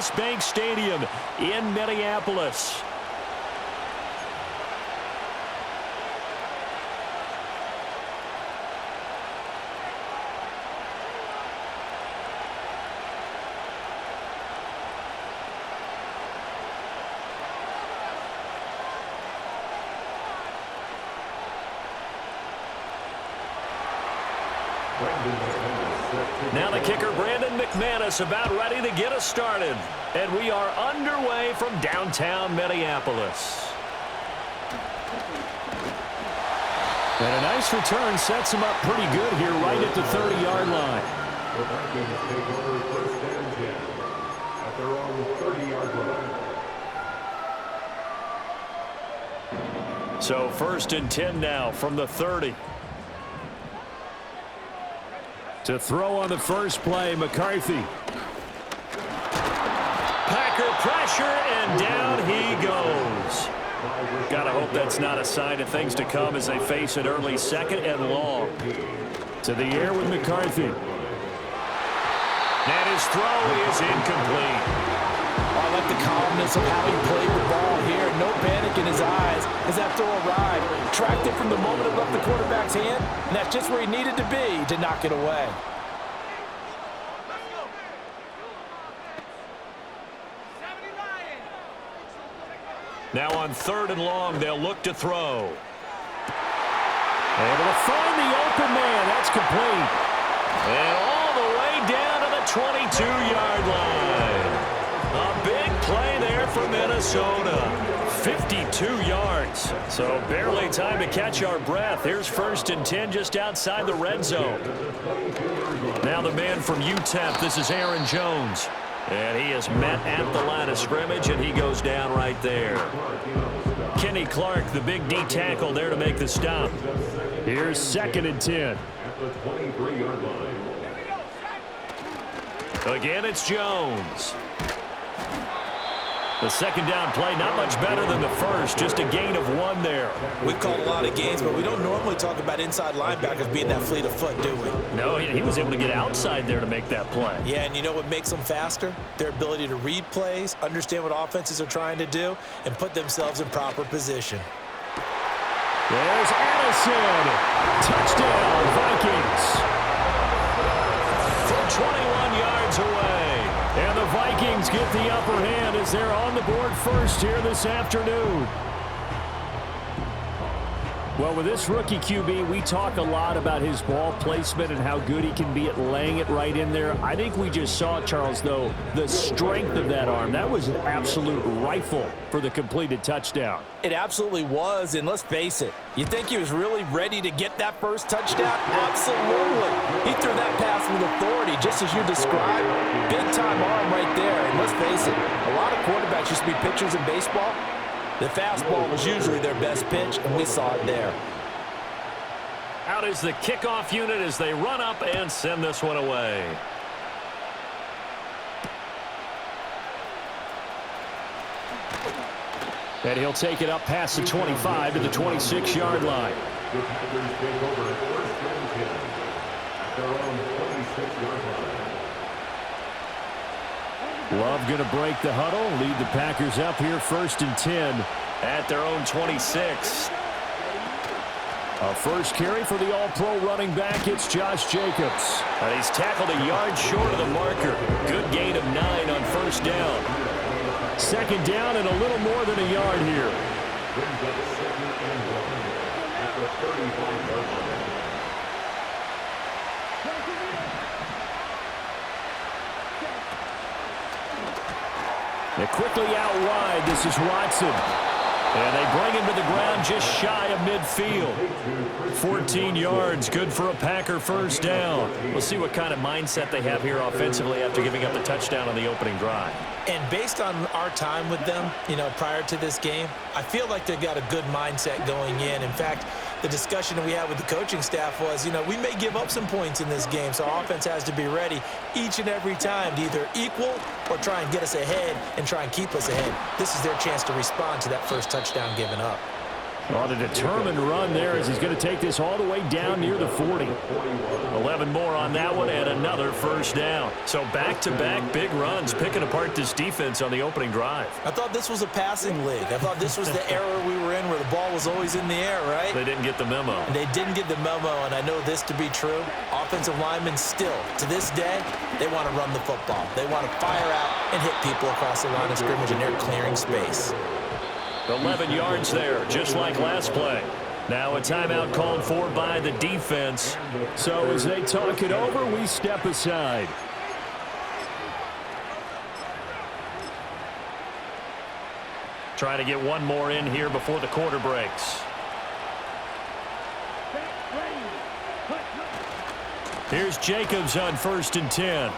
U.S. Bank Stadium in Minneapolis. Now the kicker, Brandon McManus, about ready to get us started. And we are underway from downtown Minneapolis. And a nice return sets him up pretty good here right at the 30-yard line. The Vikings take over first and 10 at their own 30-yard line. So first and 10 now from the 30. To throw on the first play, McCarthy. Packer pressure, and down he goes. Gotta hope that's not a sign of things to come as they face an early second and long. To the air with McCarthy. And his throw is incomplete. I like the calmness of how he played the ball here. No panic in his eyes as that throw arrived. Tracked it from the moment it left the quarterback's hand, and that's just where he needed to be to knock it away. Now on third and long, they'll look to throw. Able to find the open man. That's complete. And all the way down to the 22-yard line. A big play there for Minnesota. 52 yards. So barely time to catch our breath. Here's first and 10 just outside the red zone. Now the man from UTEP. This is Aaron Jones. And he is met at the line of scrimmage, and he goes down right there. Kenny Clark, the big D tackle there to make the stop. Here's second and 10. Again, it's Jones. The second down play, not much better than the first, just a gain of 1 there. We've called a lot of games, but we don't normally talk about inside linebackers being that fleet of foot, do we? No, he was able to get outside there to make that play. Yeah, and you know what makes them faster? Their ability to read plays, understand what offenses are trying to do, and put themselves in proper position. There's Addison. Touchdown, Vikings. From 21 yards away. And the Vikings get the upper hand as they're on the board first here this afternoon. Well, with this rookie QB, we talk a lot about his ball placement and how good he can be at laying it right in there. I think we just saw, Charles, though, the strength of that arm. That was an absolute rifle for the completed touchdown. It absolutely was, and let's face it, you think he was really ready to get that first touchdown? Absolutely. He threw that pass with authority, just as you described. Big-time arm right there, and let's face it, a lot of quarterbacks used to be pitchers in baseball. The fastball was usually their best pitch, and we saw it there. Out is the kickoff unit as they run up and send this one away. And he'll take it up past the 25 to the 26-yard line. The Packers take over first and 10 at their own 26-yard line. Love going to break the huddle, lead the Packers up here first and 10 at their own 26. A first carry for the all-pro running back, it's Josh Jacobs. And he's tackled a yard short of the marker. Good gain of 9 on first down. Second down and a little more than a yard here. Brings up second and 1 at the 35-yard line. They're quickly out wide. This is Watson. And they bring him to the ground just shy of midfield. 14 yards, good for a Packer first down. We'll see what kind of mindset they have here offensively after giving up the touchdown on the opening drive. And based on our time with them, prior to this game, I feel like they've got a good mindset going in. In fact, the discussion that we had with the coaching staff was, we may give up some points in this game, so our offense has to be ready each and every time to either equal or try and get us ahead and try and keep us ahead. This is their chance to respond to that first touchdown given up. On a determined run there as he's going to take this all the way down near the 40. 11 more on that one and another first down. So back-to-back big runs picking apart this defense on the opening drive. I thought this was a passing league. I thought this was the era we were in where the ball was always in the air, right? They didn't get the memo. And they didn't get the memo, and I know this to be true. Offensive linemen still, to this day, they want to run the football. They want to fire out and hit people across the line of scrimmage, and they're clearing space. 11 yards there, just like last play. Now a timeout called for by the defense. So as they talk it over, we step aside. Try to get one more in here before the quarter breaks. Here's Jacobs on 1st and 10.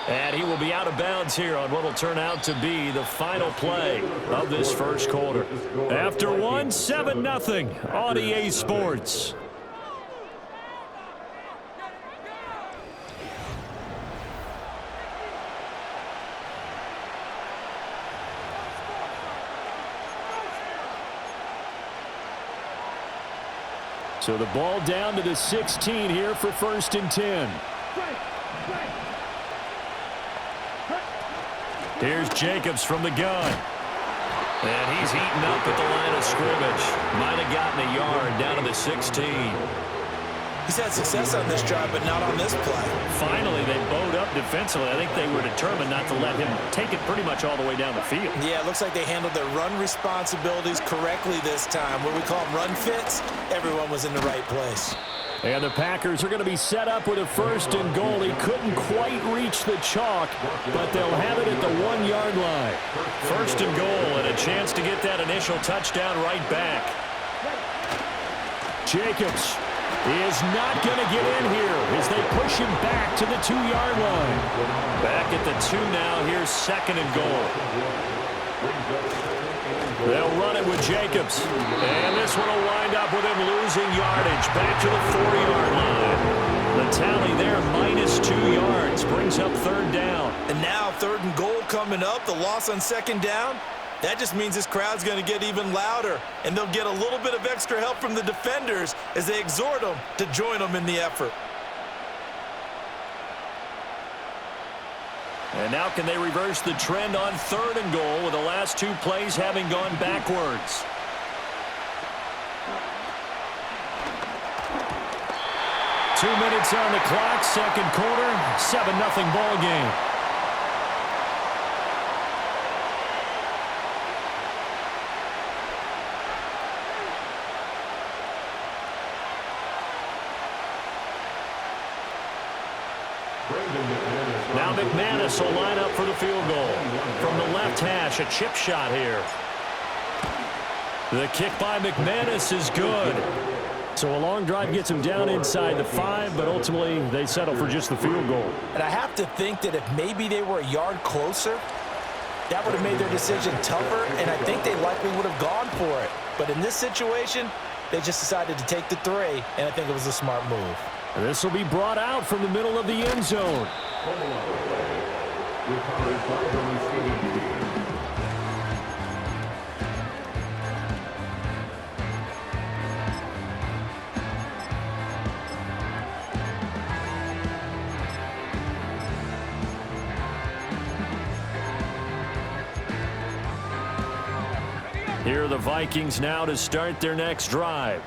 And he will be out of bounds here on what will turn out to be the final play of this first quarter. After one, 7-0 on EA Sports. So the ball down to the 16 here for 1st and 10. Here's Jacobs from the gun. And he's heating up at the line of scrimmage. Might have gotten a yard down to the 16. He's had success on this drive, but not on this play. Finally, they bowed up defensively. I think they were determined not to let him take it pretty much all the way down the field. Yeah, it looks like they handled their run responsibilities correctly this time. What we call them run fits, everyone was in the right place. And the Packers are going to be set up with a 1st and goal. He couldn't quite reach the chalk, but they'll have it at the 1-yard line. 1st and goal and a chance to get that initial touchdown right back. Jacobs is not going to get in here as they push him back to the 2-yard line. Back at the 2 now. Here's 2nd and goal. They'll run it with Jacobs. And this one will wind up with him losing yardage. Back to the 4-yard line. The tally there, -2 yards. Brings up 3rd down. And now 3rd and goal coming up. The loss on 2nd down. That just means this crowd's going to get even louder. And they'll get a little bit of extra help from the defenders as they exhort them to join them in the effort. And now can they reverse the trend on 3rd and goal with the last 2 plays having gone backwards? Two minutes on the clock, 2nd quarter, 7-0 ball game. Now McManus will line up for the field goal. From the left hash, a chip shot here. The kick by McManus is good. So a long drive gets him down inside the 5, but ultimately they settle for just the field goal. And I have to think that if maybe they were a yard closer, that would have made their decision tougher, and I think they likely would have gone for it. But in this situation, they just decided to take the 3, and I think it was a smart move. And this will be brought out from the middle of the end zone. Here are the Vikings now to start their next drive.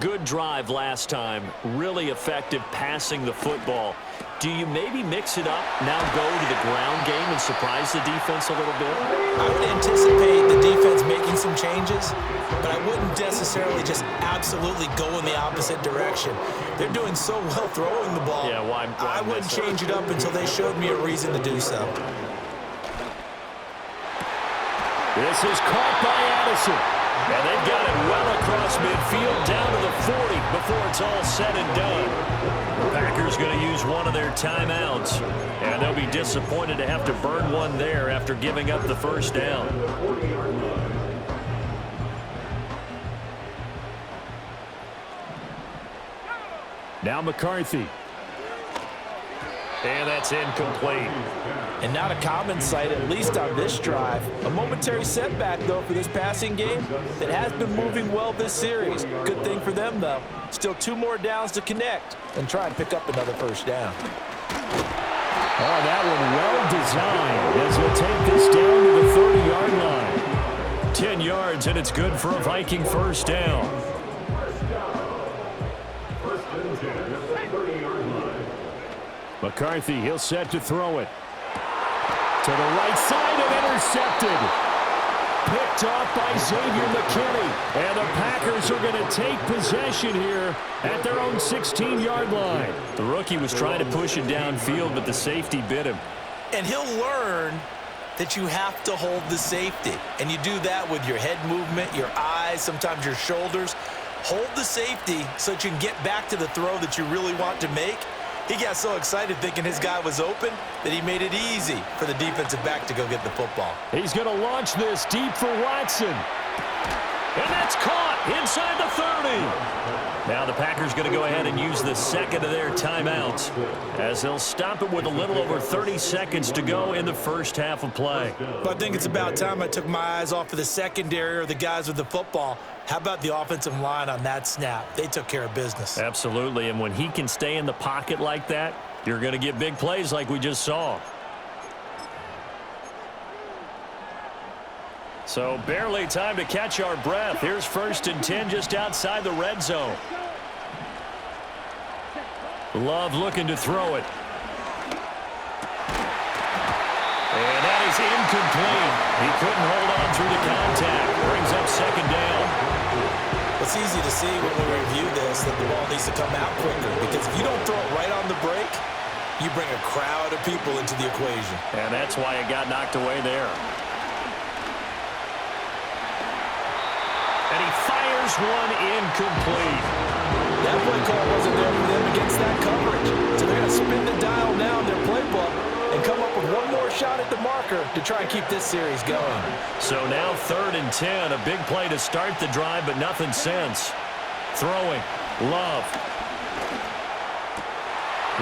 Good drive last time. Really effective passing the football. Do you maybe mix it up, now go to the ground game and surprise the defense a little bit? I would anticipate the defense making some changes, but I wouldn't necessarily just absolutely go in the opposite direction. They're doing so well throwing the ball. Yeah, why I wouldn't change it up until they showed me a reason to do so. This is caught by Addison. And they've got it well across midfield down to the 40 before it's all said and done. The Packers going to use one of their timeouts. And they'll be disappointed to have to burn one there after giving up the first down. Now McCarthy. And that's incomplete. And not a common sight, at least on this drive. A momentary setback, though, for this passing game that has been moving well this series. Good thing for them, though. Still 2 more downs to connect and try and pick up another first down. Oh, that one well designed as he'll take this down to the 30-yard line. 10 yards, and it's good for a Viking first down. First and 10 at the 30-yard line. McCarthy, he'll set to throw it. To the right side and intercepted. Picked off by Xavier McKinney. And the Packers are going to take possession here at their own 16-yard line. The rookie was trying to push it downfield, but the safety bit him. And he'll learn that you have to hold the safety. And you do that with your head movement, your eyes, sometimes your shoulders. Hold the safety so that you can get back to the throw that you really want to make. He got so excited thinking his guy was open that he made it easy for the defensive back to go get the football. He's going to launch this deep for Watson. And that's caught inside the 30. Now the Packers going to go ahead and use the second of their timeouts as they'll stop it with a little over 30 seconds to go in the first half of play. But I think it's about time I took my eyes off of the secondary or the guys with the football. How about the offensive line on that snap? They took care of business. Absolutely, and when he can stay in the pocket like that, you're going to get big plays like we just saw. So barely time to catch our breath. Here's first and 10 just outside the red zone. Love looking to throw it. And that is incomplete. He couldn't hold on through the contact. Brings up second down. It's easy to see when we review this that the ball needs to come out quicker, because if you don't throw it right on the break, you bring a crowd of people into the equation. And that's why it got knocked away there. And he fires one incomplete. That play call wasn't there for them against that coverage. So they're going to spin the dial now in their playbook and come up with one more shot at the marker to try and keep this series going. So now 3rd and 10, a big play to start the drive, but nothing since. Throwing, Love.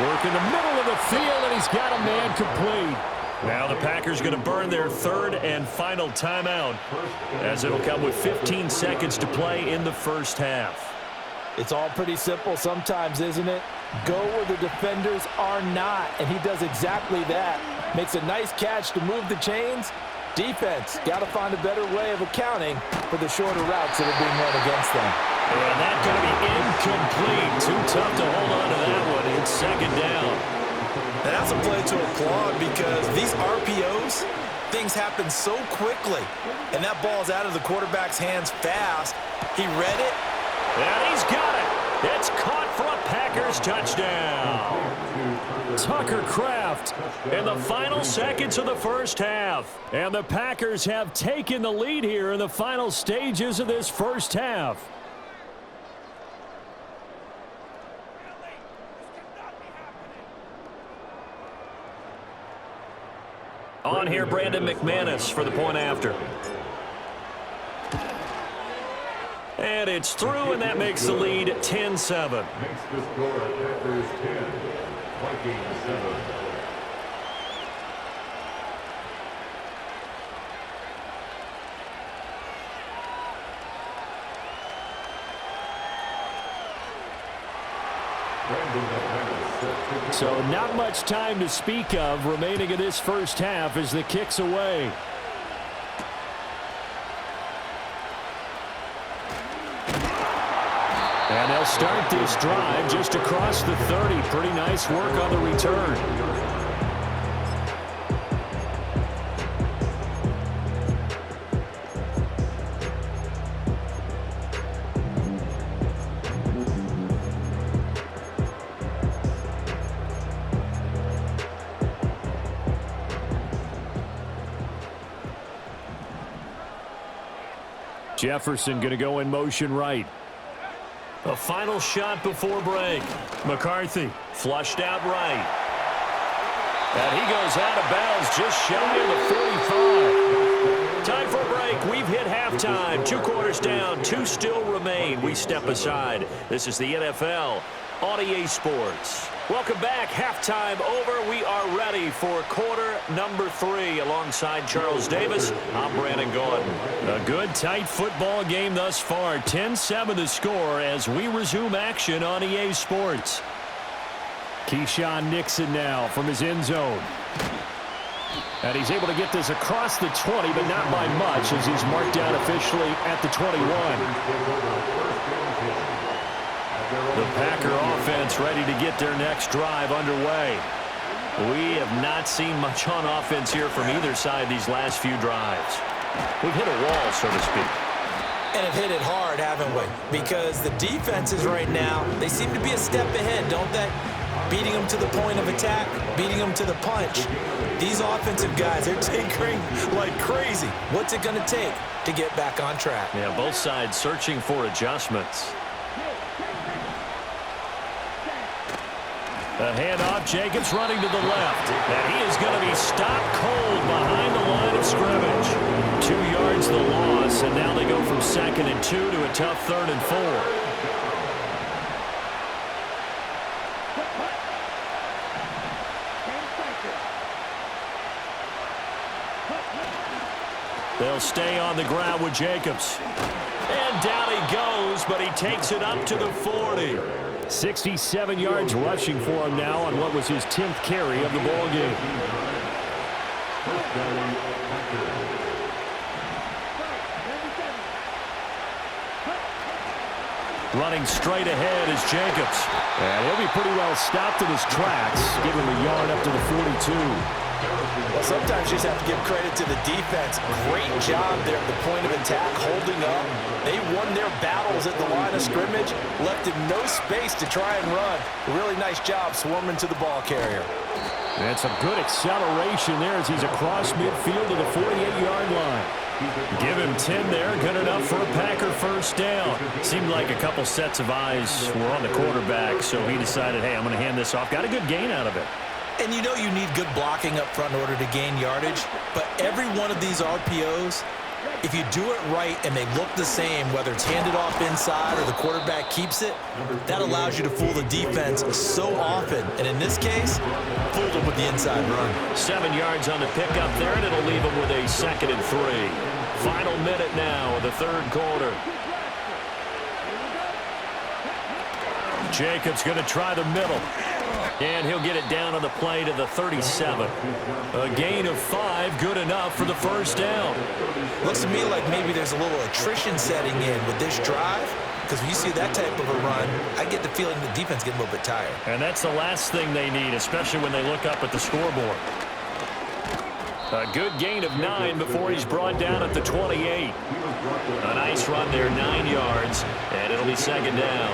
Work in the middle of the field, and he's got a man complete. Now the Packers going to burn their 3rd and final timeout, as it'll come with 15 seconds to play in the first half. It's all pretty simple sometimes, isn't it? Go where the defenders are not, and he does exactly that. Makes a nice catch to move the chains. Defense got to find a better way of accounting for the shorter routes that are being run against them. And that's going to be incomplete. Too tough to hold on to that one. It's second down. And that's a play to applaud, because these RPOs, things happen so quickly. And that ball's out of the quarterback's hands fast. He read it. And he's got it. It's caught for a Packers touchdown. Tucker Kraft in the final seconds of the first half. And the Packers have taken the lead here in the final stages of this first half. On here, Brandon McManus for the point after. And it's through, and that makes the lead 10-7. Makes the score Packers 10, Vikings 7. So not much time to speak of remaining in this first half as the kick's away. And they'll start this drive just across the 30. Pretty nice work on the return. Jefferson going to go in motion right. A final shot before break. McCarthy flushed out right. And he goes out of bounds just shy of the 45. Time for a break. We've hit halftime. 2 quarters down. 2 still remain. We step aside. This is the NFL on EA Sports. Welcome back. Halftime over. We are ready for quarter number 3. Alongside Charles Davis, I'm Brandon Gordon. A good, tight football game thus far. 10-7 the score as we resume action on EA Sports. Keyshawn Nixon now from his end zone. And he's able to get this across the 20, but not by much as he's marked down officially at the 21. The Packer offense ready to get their next drive underway. We have not seen much on offense here from either side these last few drives. We've hit a wall, so to speak. And have hit it hard, haven't we? Because the defenses right now, they seem to be a step ahead, don't they? Beating them to the point of attack, beating them to the punch. These offensive guys, they're tinkering like crazy. What's it going to take to get back on track? Yeah, both sides searching for adjustments. A handoff, Jacobs running to the left. And he is going to be stopped cold behind the line of scrimmage. 2 yards the loss, and now they go from 2nd and 2 to a tough 3rd and 4. They'll stay on the ground with Jacobs. And down he goes, but he takes it up to the 40. 67 yards rushing for him now on what was his 10th carry of the ball game. Running straight ahead is Jacobs. And he'll be pretty well stopped in his tracks. Give him a yard up to the 42. Well, sometimes you just have to give credit to the defense. Great job there at the point of attack, holding up. They won their battles at the line of scrimmage, left him no space to try and run. Really nice job swarming to the ball carrier. That's a good acceleration there as he's across midfield to the 48-yard line. Give him 10 there, good enough for a Packer first down. Seemed like a couple sets of eyes were on the quarterback, so he decided, hey, I'm going to hand this off. Got a good gain out of it. And you know you need good blocking up front in order to gain yardage, but every one of these RPOs, if you do it right and they look the same, whether it's handed off inside or the quarterback keeps it, that allows you to fool the defense so often. And in this case, fooled them with the inside run. 7 yards on the pickup there, and it'll leave them with a 2nd and 3. Final minute now of the 3rd quarter. Jacobs going to try the middle. And he'll get it down on the play to the 37. A gain of 5, good enough for the first down. Looks to me like maybe there's a little attrition setting in with this drive, because when you see that type of a run, I get the feeling the defense getting a little bit tired. And that's the last thing they need, especially when they look up at the scoreboard. A good gain of 9 before he's brought down at the 28. A nice run there, 9 yards, and it'll be 2nd down.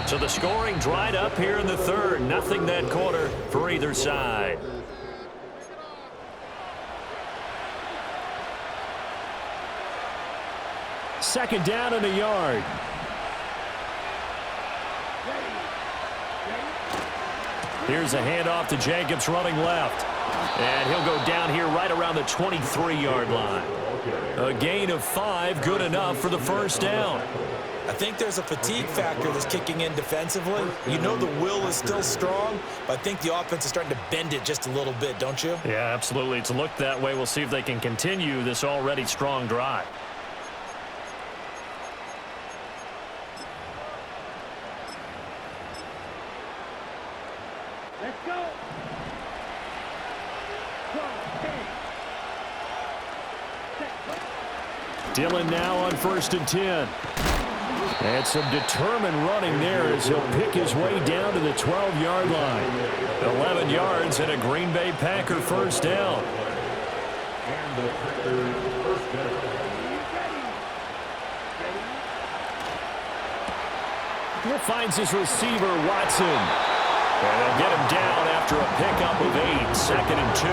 So the scoring dried up here in the 3rd. Nothing that quarter for either side. Second down and a yard. Here's a handoff to Jacobs running left. And he'll go down here right around the 23-yard line. A gain of 5, good enough for the first down. I think there's a fatigue factor that's kicking in defensively. You know the will is still strong, but I think the offense is starting to bend it just a little bit, don't you? Yeah, absolutely. It's looked that way. We'll see if they can continue this already strong drive. Let's go. Dillon now on 1st and 10. And some determined running there as he'll pick his way down to the 12-yard line. 11 yards and a Green Bay Packer first down. And the Packers first down. Here finds his receiver, Watson. And they'll get him down after a pickup of 8, 2nd and 2.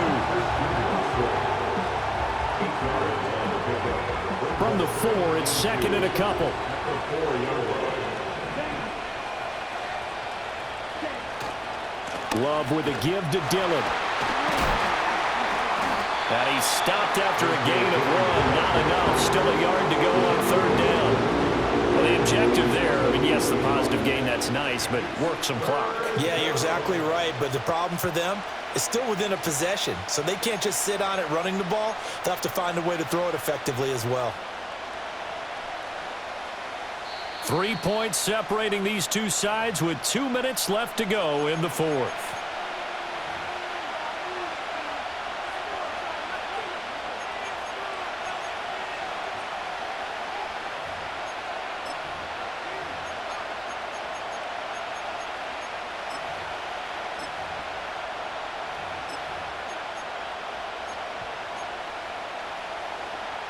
From the 4, it's 2nd and a couple. Love with a give to Dillon. And he's stopped after a gain of 1. Not enough. Still a yard to go on third down. Well, the objective there, I mean, yes, the positive gain, that's nice, but work some clock. Yeah, you're exactly right. But the problem for them is still within a possession. So they can't just sit on it running the ball. They'll have to find a way to throw it effectively as well. 3 points separating these two sides with 2 minutes left to go in the fourth.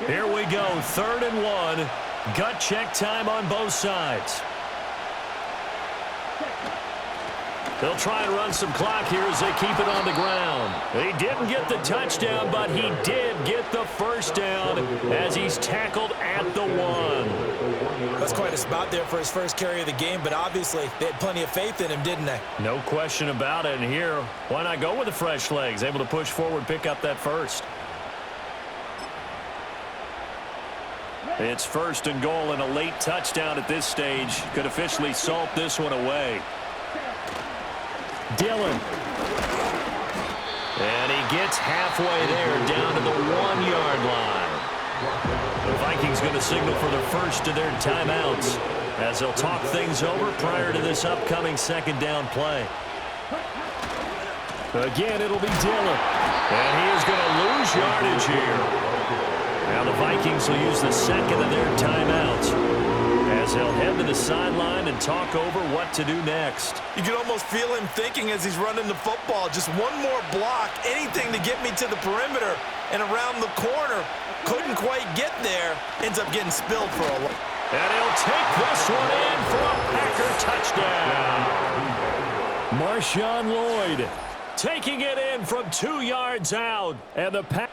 Here we go, 3rd and 1. Gut check time on both sides. They'll try and run some clock here as they keep it on the ground. He didn't get the touchdown, but he did get the first down as he's tackled at the 1. That's quite a spot there for his first carry of the game, but obviously they had plenty of faith in him, didn't they? No question about it. And here, why not go with the fresh legs? Able to push forward, pick up that first. It's 1st and goal, and a late touchdown at this stage could officially salt this one away. Dillon. And he gets halfway there, down to the 1-yard line. The Vikings going to signal for the first of their timeouts as they'll talk things over prior to this upcoming 2nd down play. Again, it'll be Dillon. And he is going to lose yardage here. Now the Vikings will use the 2nd of their timeouts as they'll head to the sideline and talk over what to do next. You can almost feel him thinking as he's running the football. Just one more block, anything to get me to the perimeter and around the corner. Couldn't quite get there. Ends up getting spilled for a while. And he'll take this one in for a Packer touchdown. Marshawn Lloyd taking it in from 2 yards out. And the Packers